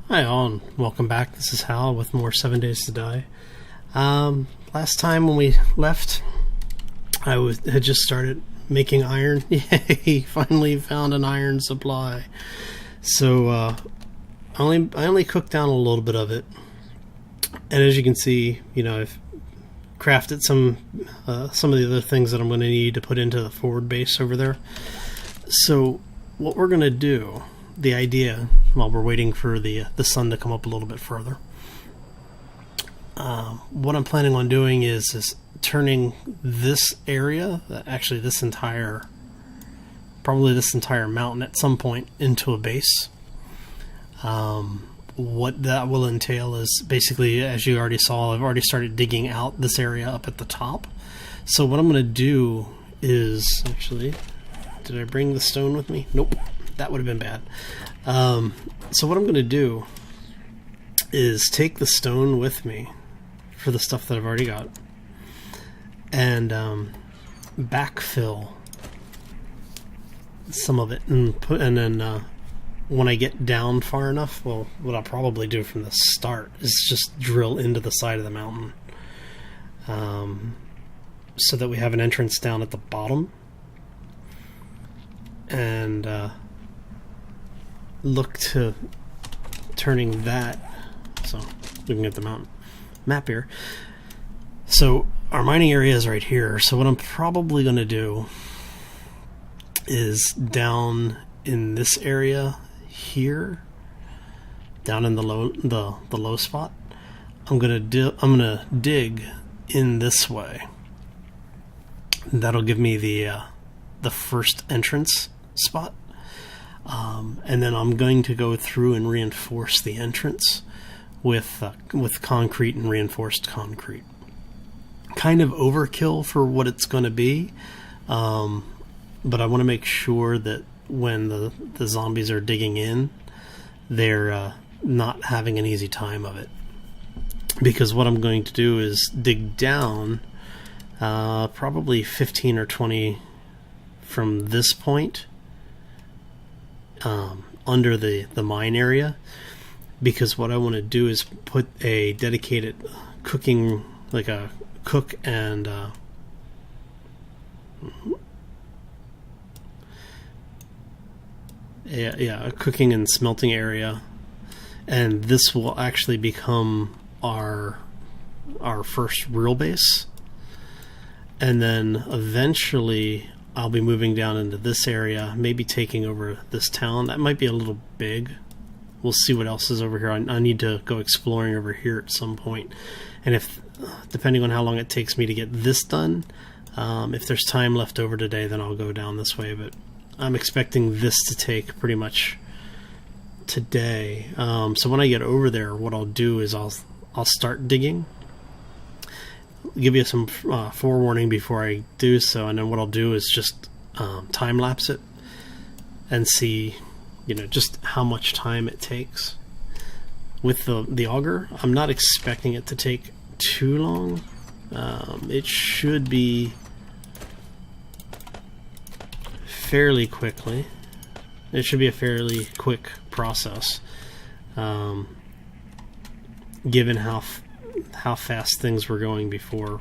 Hi all, and welcome back. This is Hal with more 7 Days to Die. Last time when we left, I had just started making iron. Yay! Finally found an iron supply. So I only cooked down a little bit of it, and as you can see, I've crafted some of the other things that I'm going to need to put into the forward base over there. So what we're going to do, the idea, while we're waiting for the sun to come up a little bit further, what I'm planning on doing is turning this area, actually probably this entire mountain at some point, into a base. What that will entail is basically, as you already saw, I've already started digging out this area up at the top. So what I'm going to do is, actually, did I bring the stone with me? Nope, that would have been bad. So what I'm going to do is take the stone with me for the stuff that I've already got and backfill some of it and then when I get down far enough, well, what I'll probably do from the start is just drill into the side of the mountain, so that we have an entrance down at the bottom, and look to turning that, so looking at the mountain map here. So our mining area is right here, so what I'm probably going to do is down in this area here, down in the low spot, I'm gonna dig in this way. That'll give me the first entrance spot, and then I'm going to go through and reinforce the entrance with concrete and reinforced concrete. Kind of overkill for what it's going to be, but I want to make sure that when the zombies are digging in, they're not having an easy time of it. Because what I'm going to do is dig down probably 15 or 20 from this point under the mine area, because what I want to do is put a dedicated cooking, like a cook and a cooking and smelting area, and this will actually become our first real base, and then eventually I'll be moving down into this area, maybe taking over this town. That might be a little big. We'll see what else is over here. I need to go exploring over here at some point, and if, depending on how long it takes me to get this done, if there's time left over today, then I'll go down this way, but I'm expecting this to take pretty much today. So when I get over there, what I'll do is I'll start digging. Give you some forewarning before I do so, and then what I'll do is just time lapse it and see, just how much time it takes. With the auger, I'm not expecting it to take too long. It should be fairly quickly. It should be a fairly quick process, given how fast things were going before.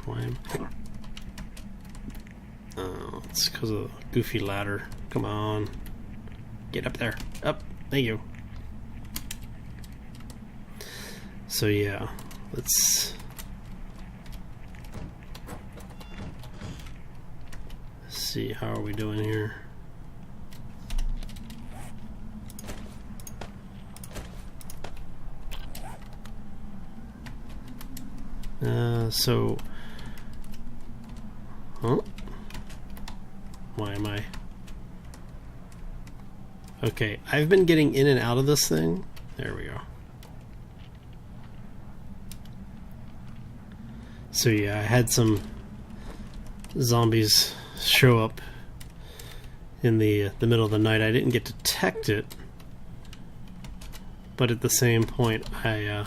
It's because of the goofy ladder. Come on, get up there. Up. Thank you. So yeah, let's see, how are we doing here? Why am I? Okay, I've been getting in and out of this thing. There we go. So yeah, I had some zombies show up in the middle of the night. I didn't get to detect it, but at the same point, I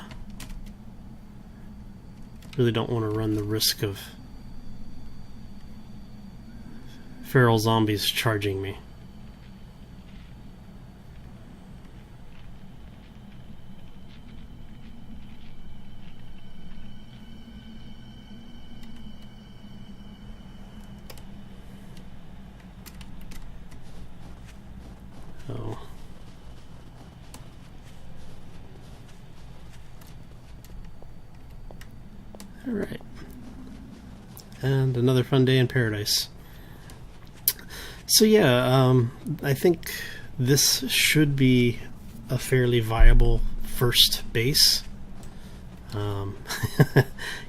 really don't want to run the risk of feral zombies charging me. Alright. And another fun day in paradise. So yeah, I think this should be a fairly viable first base.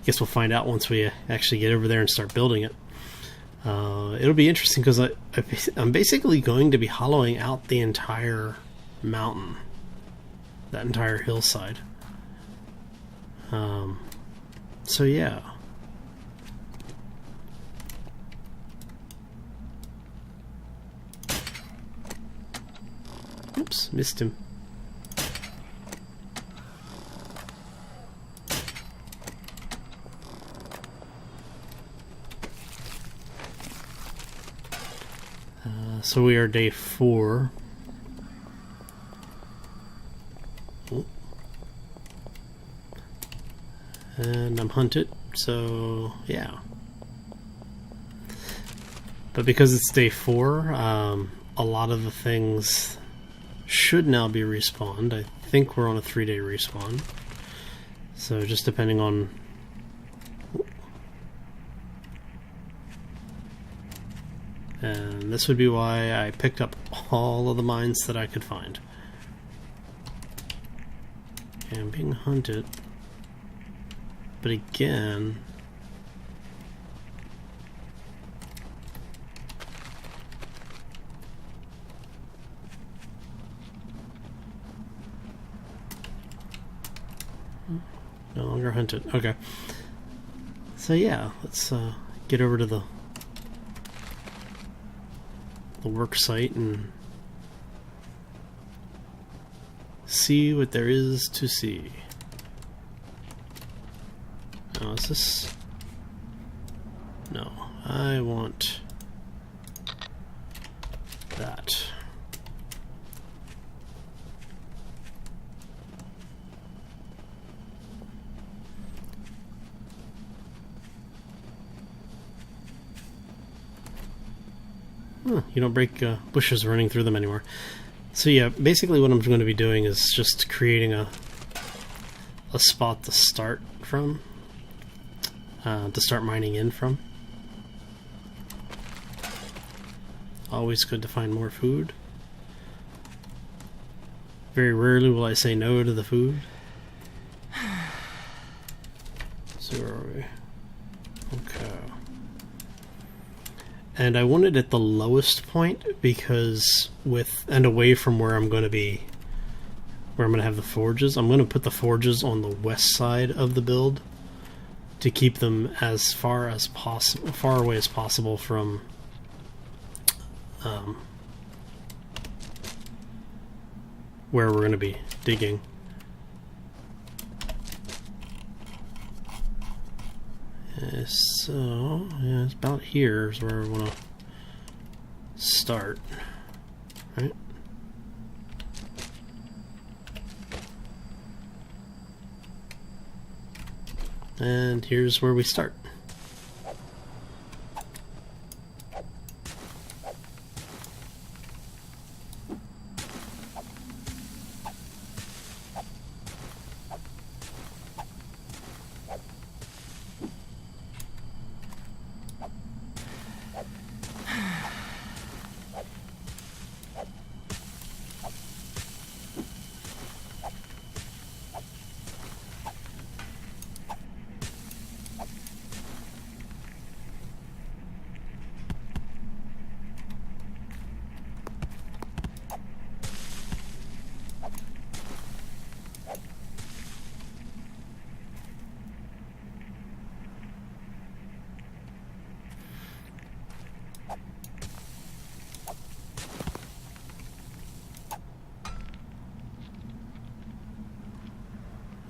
Guess we'll find out once we actually get over there and start building it. It'll be interesting because I'm basically going to be hollowing out the entire mountain, that entire hillside. So yeah. Oops, missed him. So we are day 4. Oh. And I'm hunted, so yeah. But because it's day 4, a lot of the things should now be respawned. I think we're on a 3-day respawn. So just depending on... And this would be why I picked up all of the mines that I could find. Okay, I'm being hunted. But again... No longer hunted. Okay. So yeah, let's get over to the work site and see what there is to see. Now is this... No, I want that. You don't break bushes running through them anymore. So yeah, basically what I'm going to be doing is just creating a spot to start from, to start mining in from. Always good to find more food. Very rarely will I say no to the food. So where are we? Okay. And I want it at the lowest point because and away from where I'm going to be, where I'm going to have the forges. I'm going to put the forges on the west side of the build to keep them as far away as possible from where we're going to be digging. So, yeah, it's about here is where I want to start, right? And here's where we start.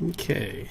Okay.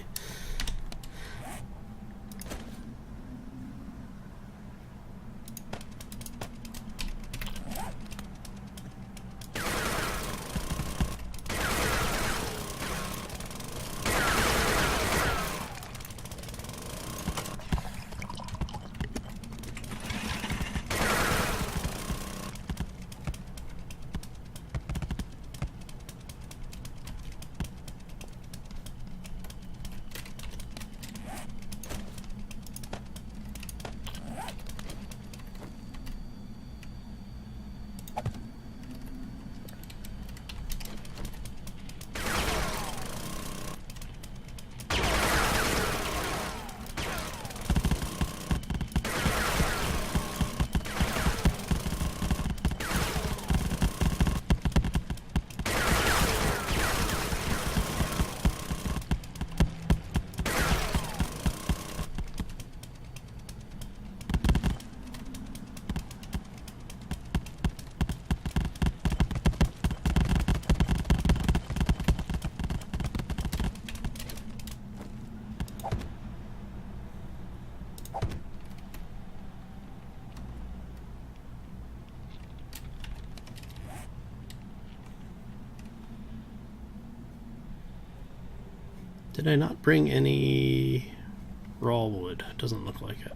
Did I not bring any raw wood? Doesn't look like it.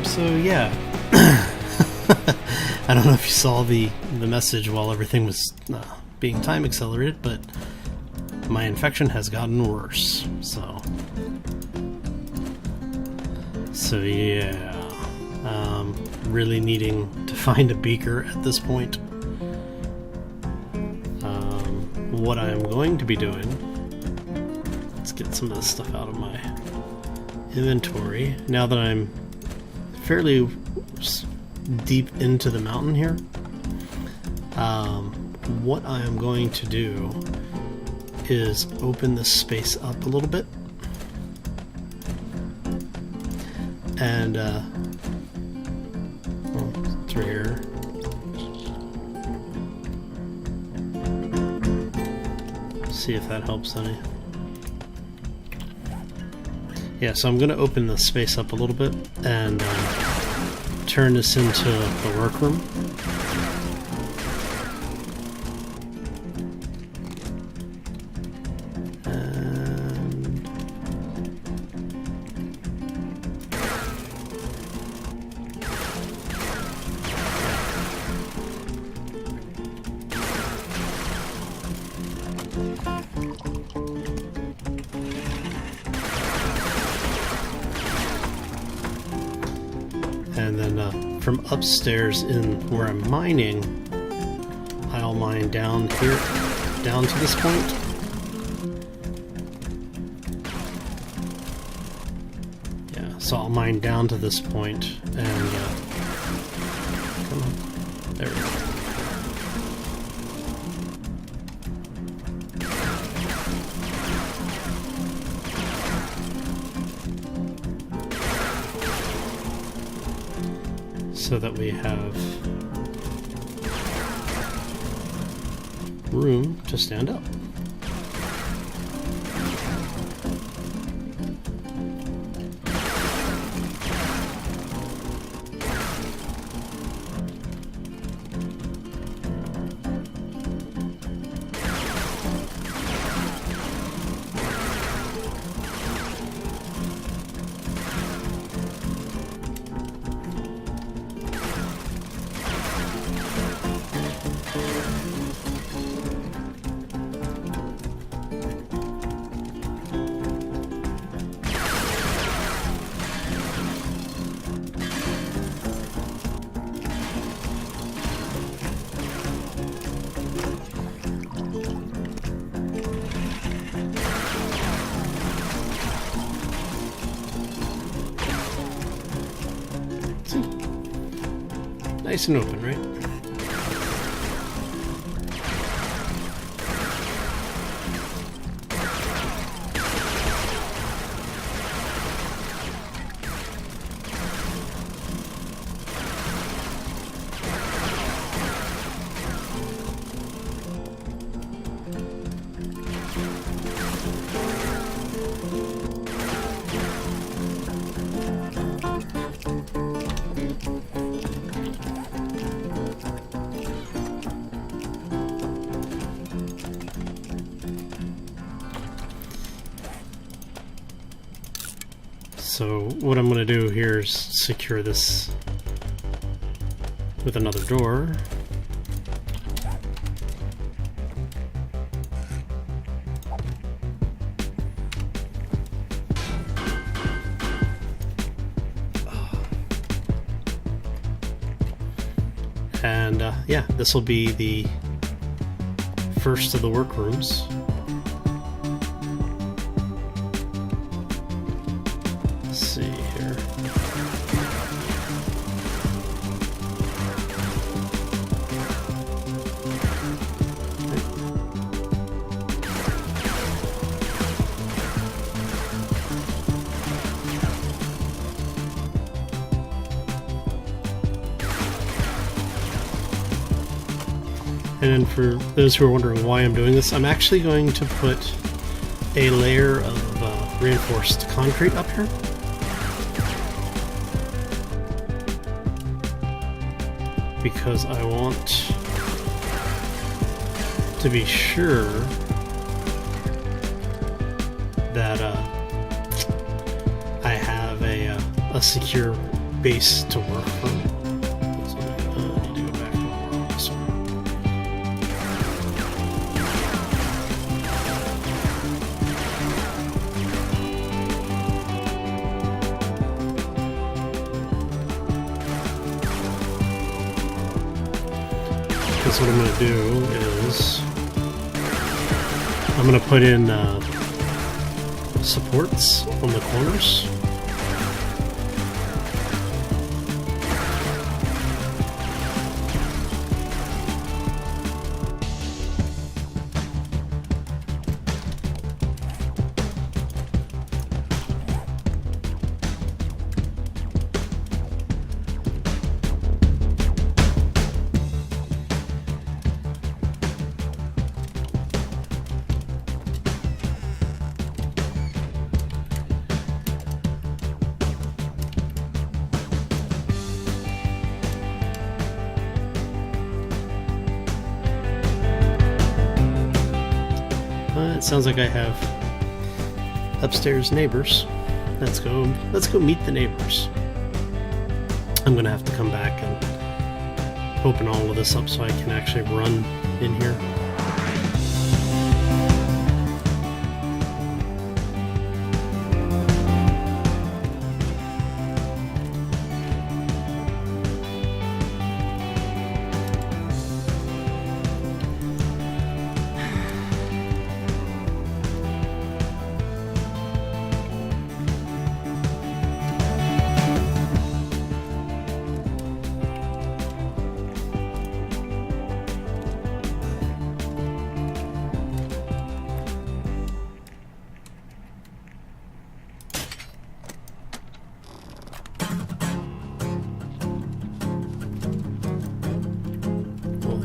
So yeah, I don't know if you saw the message while everything was being time accelerated, but my infection has gotten worse. So yeah, really needing to find a beaker at this point. What I'm going to be doing, let's get some of this stuff out of my inventory now that I'm fairly deep into the mountain here. What I am going to do is open this space up a little bit and through here. See if that helps any. Yeah, so I'm going to open the space up a little bit and turn this into the workroom. And then from upstairs in where I'm mining, I'll mine down here, down to this point. Yeah, so I'll mine down to this point and come on, there we go. So that we have room to stand up. Nice and open, right? So what I'm going to do here is secure this with another door. And yeah, this will be the first of the workrooms. See here. And then for those who are wondering why I'm doing this, I'm actually going to put a layer of reinforced concrete up here. Because I want to be sure that I have a secure base to work from. So I need to go back to this one. So what I'm going to do is I'm going to put in supports on the corners. It sounds like I have upstairs neighbors. Let's go meet the neighbors. I'm gonna have to come back and open all of this up so I can actually run in here.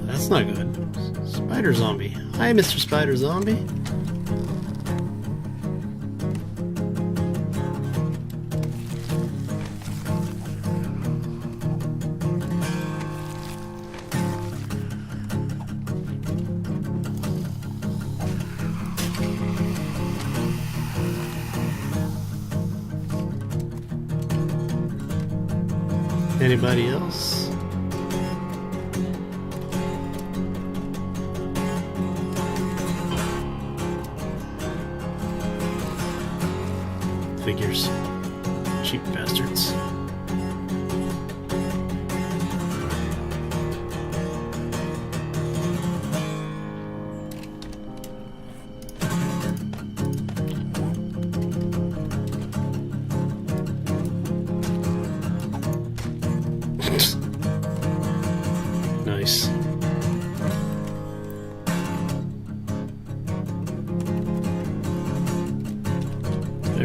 That's not good. Spider Zombie. Hi, Mr. Spider Zombie. Anybody else? Figures. Cheap bastards.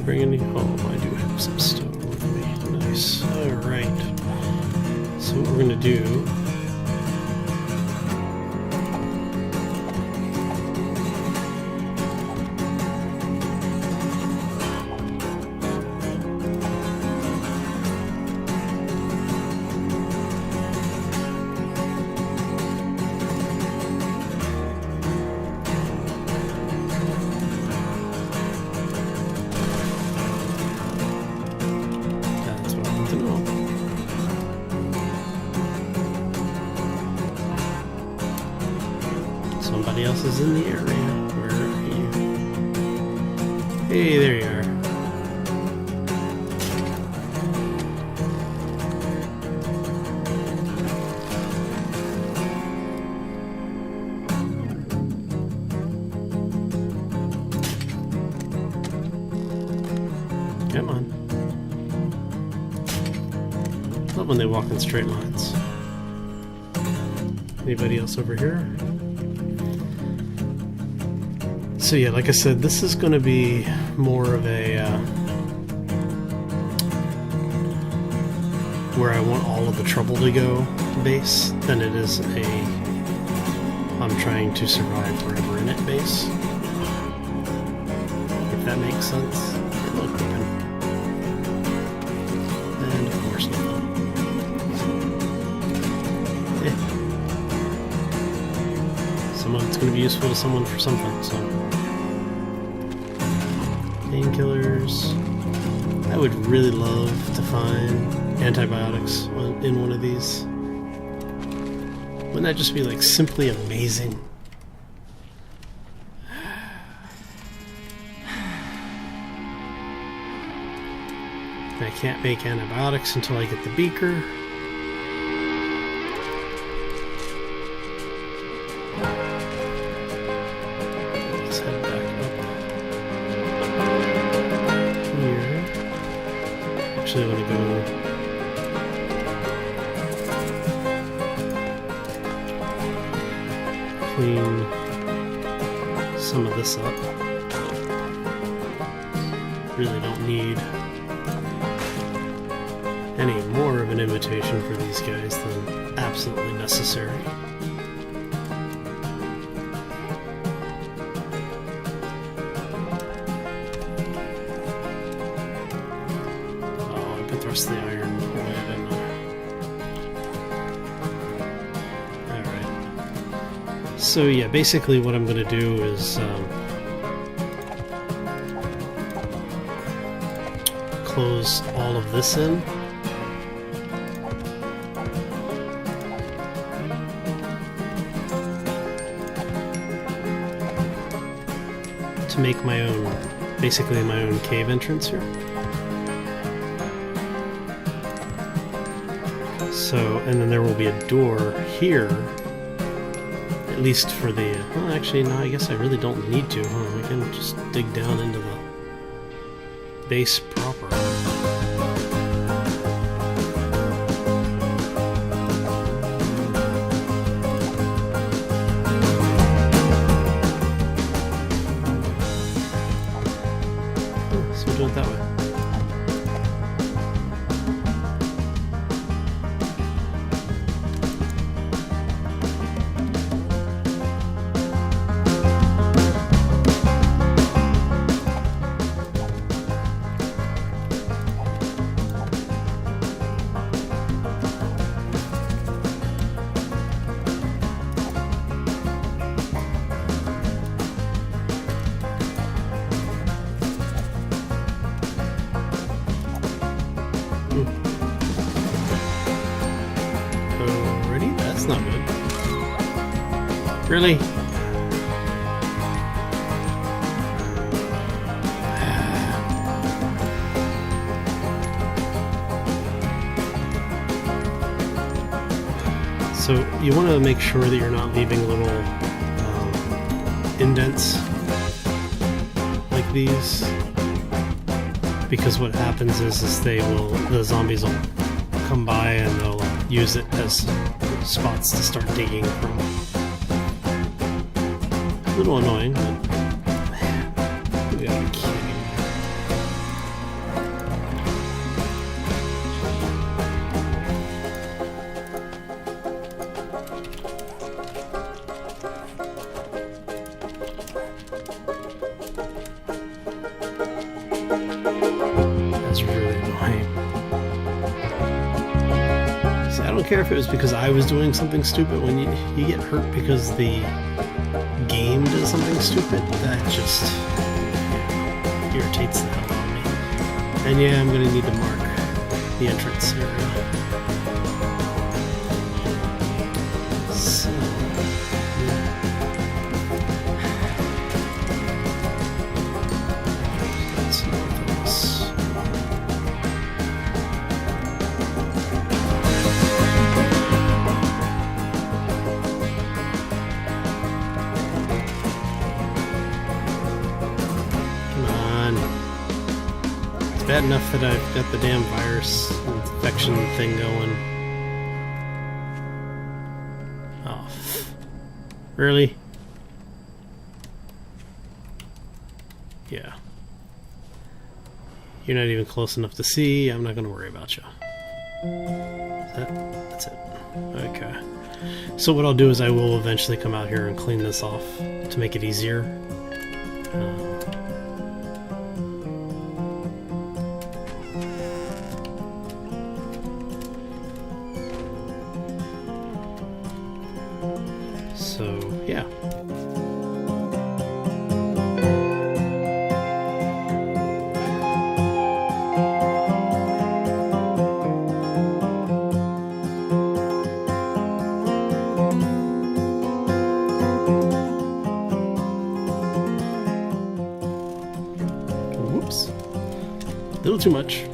bring any? Oh, I do have some stone with me. Nice. Alright. So what we're gonna do... Somebody else is in the area. Where are you? Hey, there you are. Come on. Love when they walk in straight lines. Anybody else over here? So yeah, like I said, this is going to be more of a where I want all of the trouble to go base than it is a I'm trying to survive forever in it base. If that makes sense. It looked open. And of course nothing. Some of it's going to be useful to someone for something, so. Painkillers. I would really love to find antibiotics in one of these. Wouldn't that just be like simply amazing? I can't make antibiotics until I get the beaker. I want to go clean some of this up. Really don't need any more of an invitation for these guys than absolutely necessary. The iron away, didn't I? Alright. So yeah, basically what I'm going to do is close all of this in. To make my own, basically my own cave entrance here. So, and then there will be a door here, at least for the, well actually no, I guess I really don't need to, huh? I can just dig down into the base proper. So we'll do it that way. Alrighty, that's not good. Really? So you want to make sure that you're not leaving little indents like these, because what happens is the zombies will come by and they'll use it as spots to start digging from. A little annoying, but man, you gotta be kidding me. That's really annoying. See, I don't care if it was because I was doing something stupid. When you get hurt because the game does something stupid, that just irritates the hell out of me. And yeah, I'm gonna need to mark the entrance area. So, that's north of us. Come on. It's bad enough that I've got the damn virus infection thing going. Oh. Really? Yeah. You're not even close enough to see. I'm not going to worry about you. That's it. Okay. So what I'll do is I will eventually come out here and clean this off to make it easier. So, yeah. Whoops. A little too much.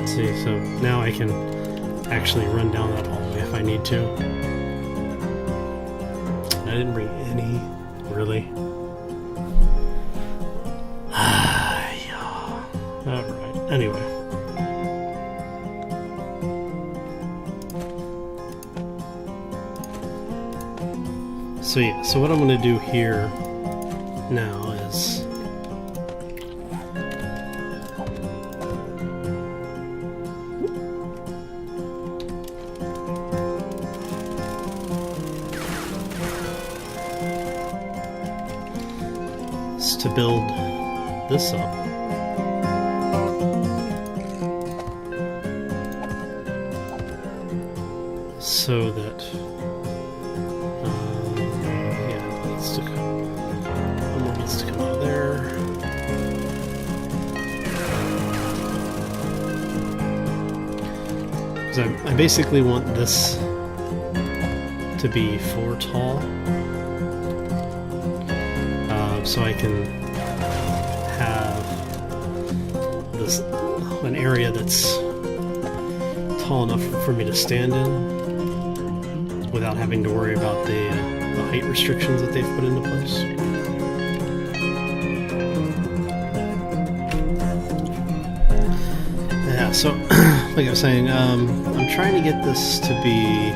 See, so now I can actually run down that hallway if I need to. I didn't bring any, really. Alright, anyway. So yeah, so what I'm going to do here now is to build this up. So that yeah, it needs to come. One more needs to come out there. Because I basically want this to be 4 tall. So I can have this an area that's tall enough for me to stand in without having to worry about the height restrictions that they've put into place. Yeah, so like I was saying, I'm trying to get this to be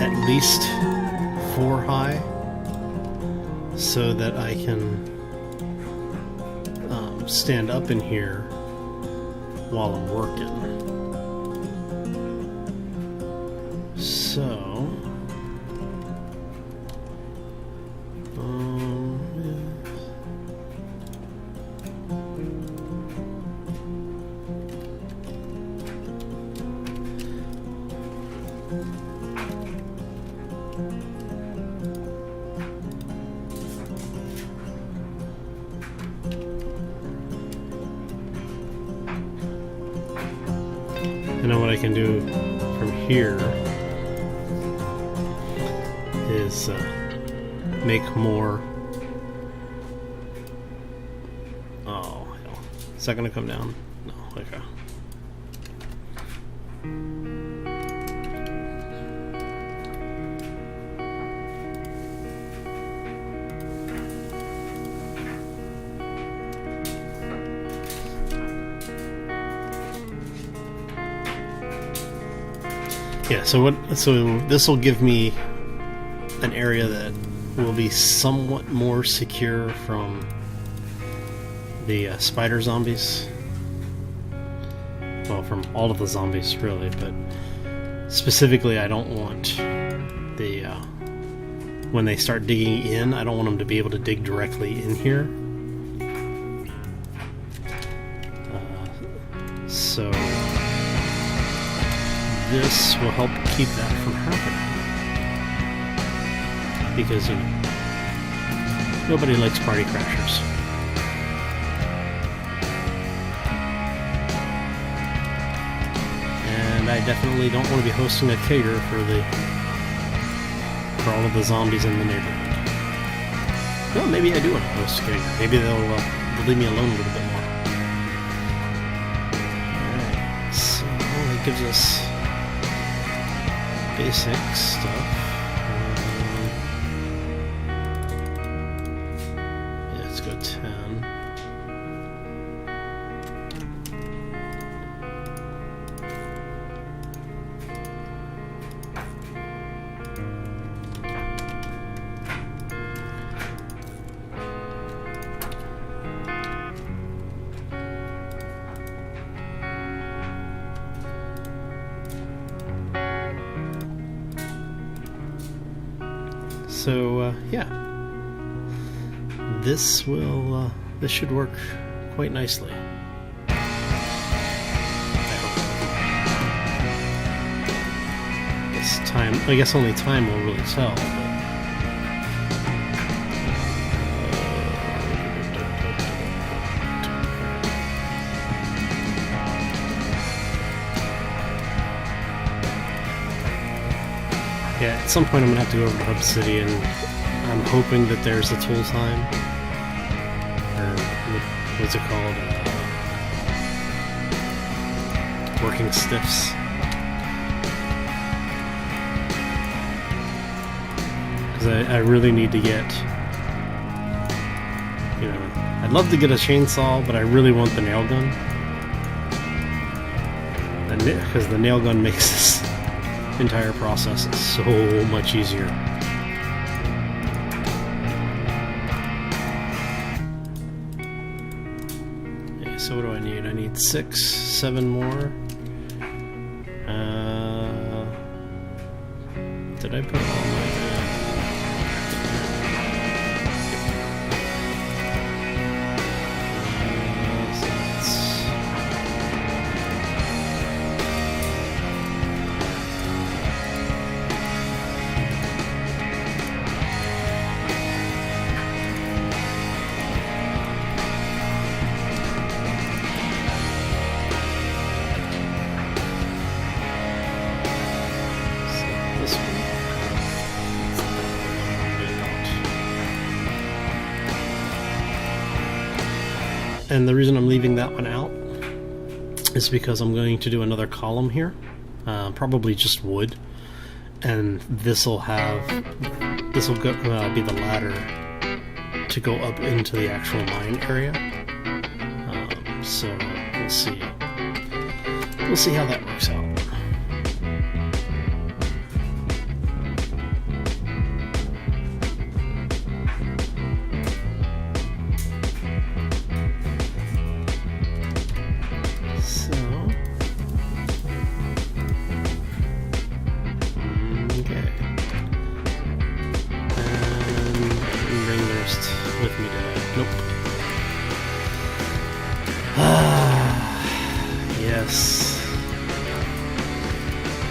at least 4 high, so that I can stand up in here while I'm working. So I know what I can do from here is make more. Oh, hell. Is that going to come down? No, okay. Yeah, so this will give me an area that will be somewhat more secure from the spider zombies. Well, from all of the zombies, really, but specifically, I don't want the when they start digging in, I don't want them to be able to dig directly in here. So this will help keep that from happening, because you know, nobody likes party crashers. And I definitely don't want to be hosting a cater for all of the zombies in the neighborhood. Well, maybe I do want to host a cater. Maybe they'll leave me alone a little bit more. Alright, so that gives us basic stuff. Yeah, let's go 10. So yeah, this should work quite nicely. I hope. I guess only time will really tell. Yeah, at some point I'm going to have to go over to Hub City, and I'm hoping that there's a tool time, or what's it called, working stiffs. Because I really need to get, you know, I'd love to get a chainsaw, but I really want the nail gun. Because the nail gun makes this entire process so much easier. Okay, so what do I need? I need 6, 7 more. Did I put all my... And the reason I'm leaving that one out is because I'm going to do another column here, probably just wood, and this will be the ladder to go up into the actual mine area. So we'll see how that works out.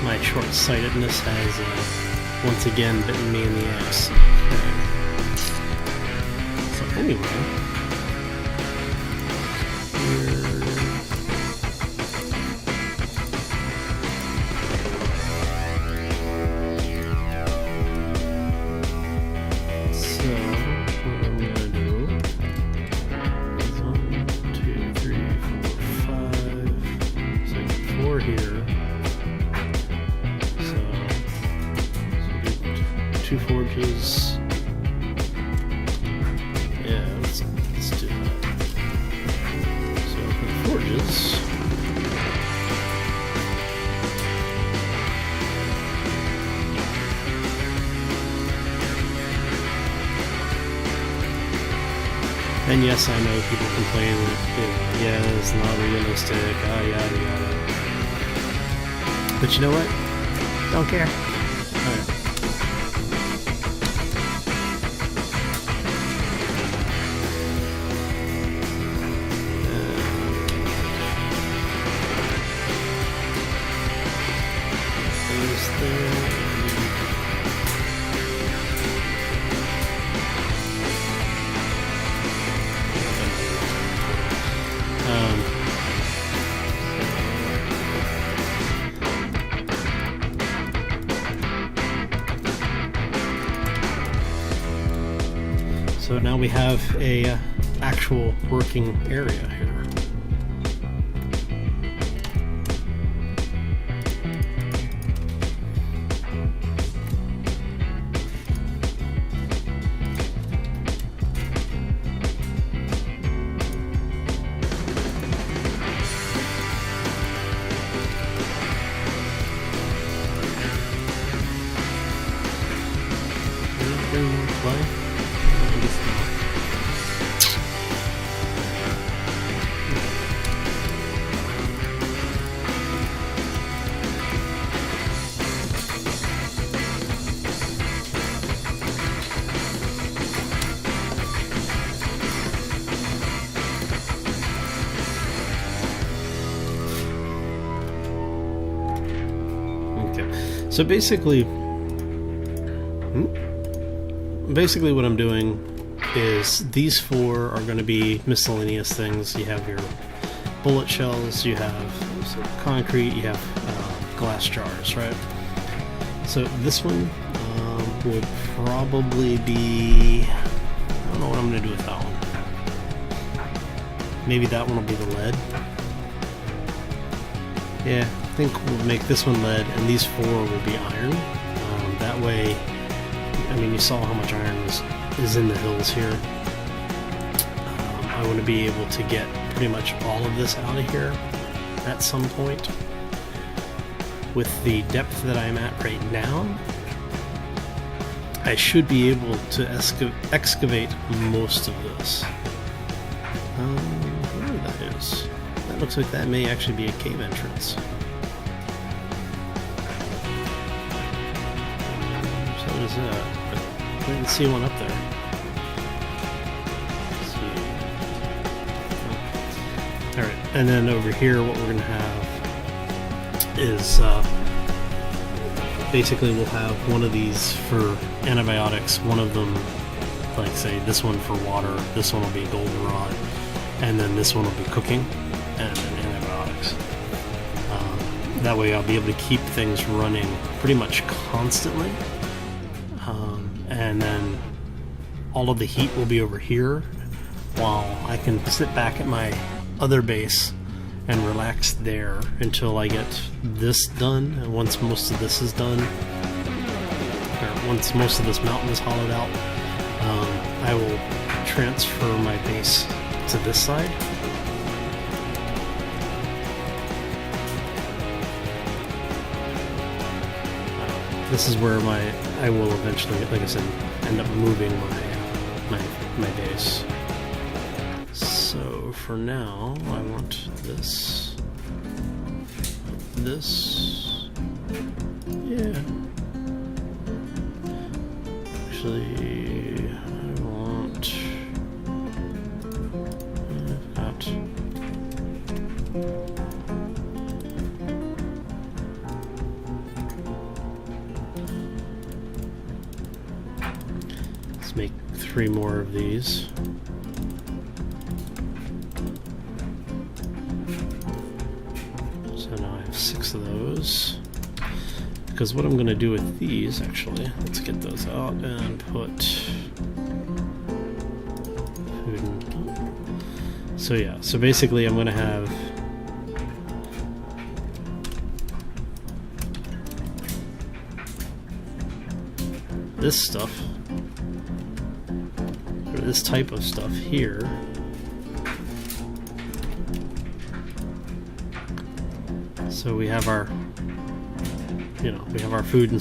My short-sightedness has once again bitten me in the ass. Okay. So anyway, forges. Yeah, let's And yes, I know people complain that yeah, it's not realistic, yada yada. But you know what? Don't care. Alright. So now we have a actual working area here. So basically what I'm doing is these four are going to be miscellaneous things. You have your bullet shells, you have concrete, you have glass jars, right? So this one would probably be, I don't know what I'm going to do with that one. Maybe that one will be the lead. Yeah, I think we'll make this one lead, and these four will be iron. That way, I mean, you saw how much iron is in the hills here. I want to be able to get pretty much all of this out of here at some point. With the depth that I'm at right now, I should be able to excavate most of this. Where that is. That looks like that may actually be a cave entrance. So what is that? I didn't see one up there. Oh. Alright, and then over here what we're going to have is basically we'll have one of these for antibiotics, one of them, like say this one for water, this one will be goldenrod, and then this one will be cooking, and then antibiotics. That way I'll be able to keep things running pretty much constantly, and then all of the heat will be over here while I can sit back at my other base and relax there until I get this done. And once most of this is done, or once most of this mountain is hollowed out, I will transfer my base to this side. This is where I will eventually, like I said, end up moving my base. So for now, I want this, yeah. Actually, I want that. Let's make 3 more of these. So now I have 6 of those. Because what I'm going to do with these, actually, let's get those out and put food in. So yeah, so basically I'm going to have this stuff, or this type of stuff here. So we have our, we have our food and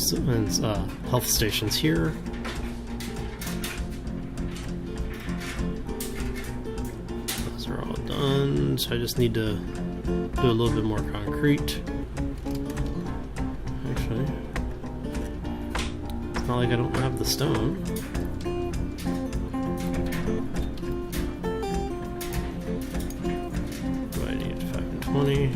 health stations here. all done, so I just need to do a little bit more concrete. Actually, it's not like I don't have the stone. Do I need 5 and 20?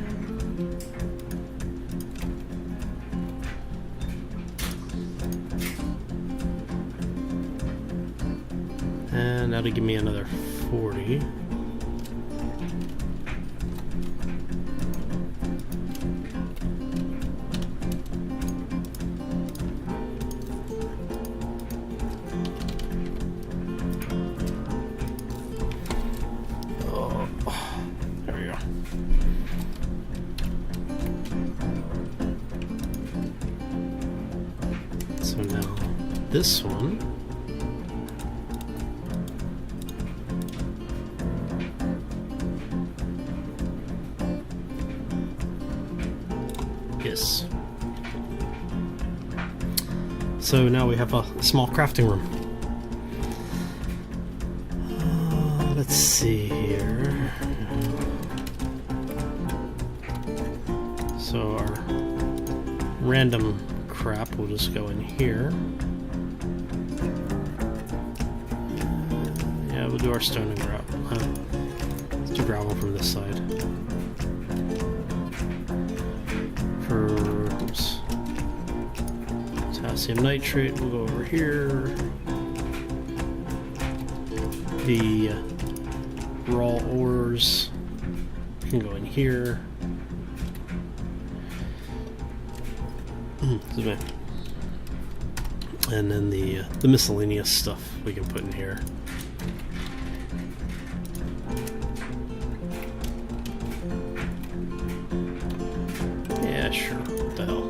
And that'll give me another 40. Oh, there we go. So now this one. Yes. So now we have a small crafting room. Let's see here. So our random crap will just go in here. Yeah, we'll do our stone and gravel. Let's do gravel from this side. Oops. Potassium nitrate will go over here. The raw ores can go in here. And then the miscellaneous stuff we can put in here. Yeah, sure. What the hell?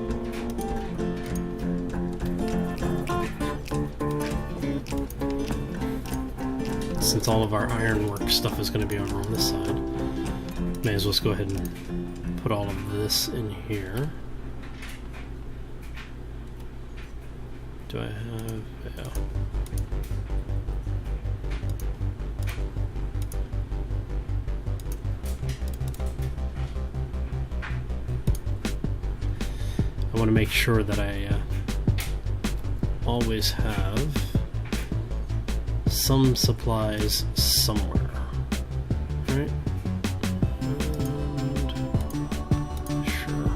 Since all of our ironwork stuff is going to be over on this side, may as well just go ahead and put all of this in here. Do I have... yeah. I want to make sure that I always have some supplies somewhere. Alright. And sure.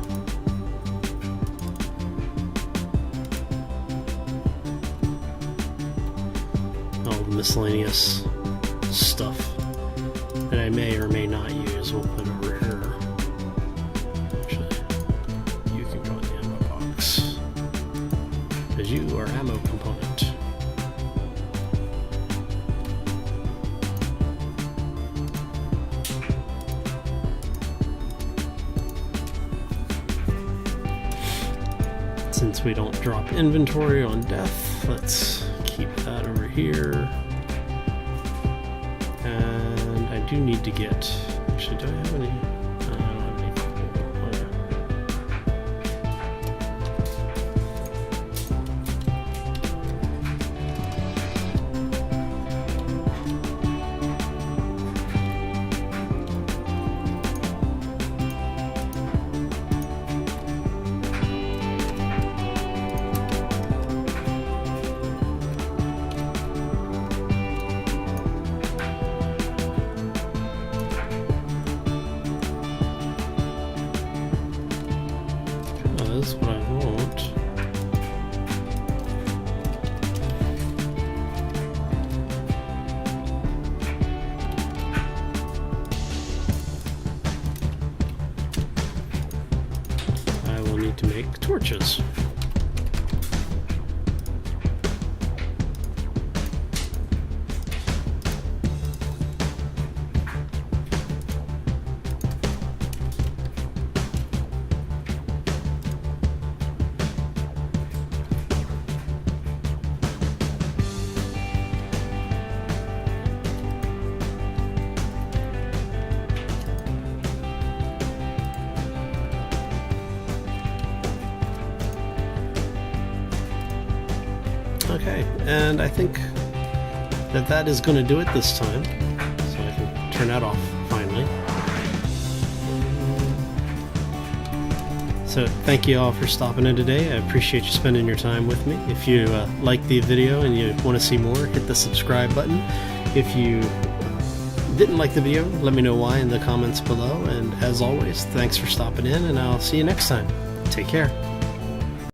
All the miscellaneous stuff that I may or may not use, we'll put over here. You are ammo component. Since we don't drop inventory on death, let's keep that over here. And I do need to get... actually, do I have any? That's what I want. I will need to make torches. Okay, and I think that is going to do it this time, so I can turn that off finally. So thank you all for stopping in today. I appreciate you spending your time with me. If you like the video and you want to see more, hit the subscribe button. If you didn't like the video, let me know why in the comments below. And as always, thanks for stopping in, and I'll see you next time. Take care.